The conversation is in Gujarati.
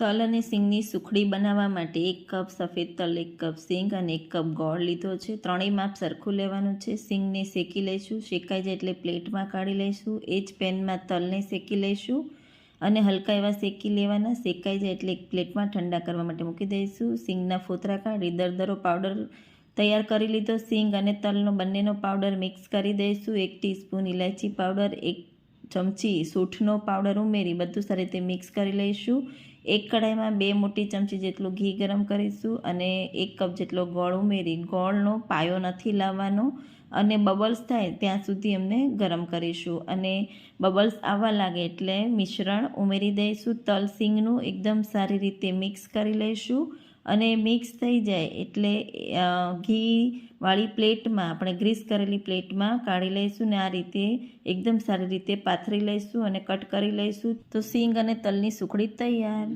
તલ અને સિંગની સુખડી બનાવવા માટે 1 કપ સફેદ તલ, 1 કપ સિંગ અને 1 કપ ગોળ લીધો છે. ત્રણેય માપ સરખું લેવાનું છે. સિંગને શેકી લઈશું. શેકાઈ જાય એટલે પ્લેટમાં કાઢી લઈશું. એ જ પેનમાં તલને શેકી લઈશું અને હલકા એવા શેકી લેવાના. શેકાઈ જાય એટલે એક પ્લેટમાં ઠંડા કરવા માટે મૂકી દઈશું. સિંગના ફોતરા કાઢી દરદરો પાવડર તૈયાર કરી લીધો. સિંગ અને તલનો બંનેનો પાવડર મિક્સ કરી દઈશું. 1 ટીસ્પૂન ઇલાયચી પાવડર, 1 ચમચી સૂંઠનો પાવડર ઉમેરી બધું સારી રીતે મિક્સ કરી લઈશું. એક કઢાઈમાં 2 મોટી ચમચી જેટલું ઘી ગરમ કરીશું અને 1 કપ જેટલો ગોળ ઉમેરી ગોળનો પાયો નથી લાવવાનો અને બબલ્સ થાય ત્યાં સુધી એમને ગરમ કરીશું. અને બબલ્સ આવવા લાગે એટલે મિશ્રણ ઉમેરી દઈશું. તલ સિંગનું એકદમ સારી રીતે મિક્સ કરી લઈશું અને મિક્સ થઈ જાય એટલે ઘીવાળી પ્લેટમાં આપણે ગ્રીસ કરેલી પ્લેટમાં કાઢી લઈશું ને આ રીતે એકદમ સારી રીતે પાથરી લઈશું અને કટ કરી લઈશું. તો સિંગ અને તલની સુખડી તૈયાર.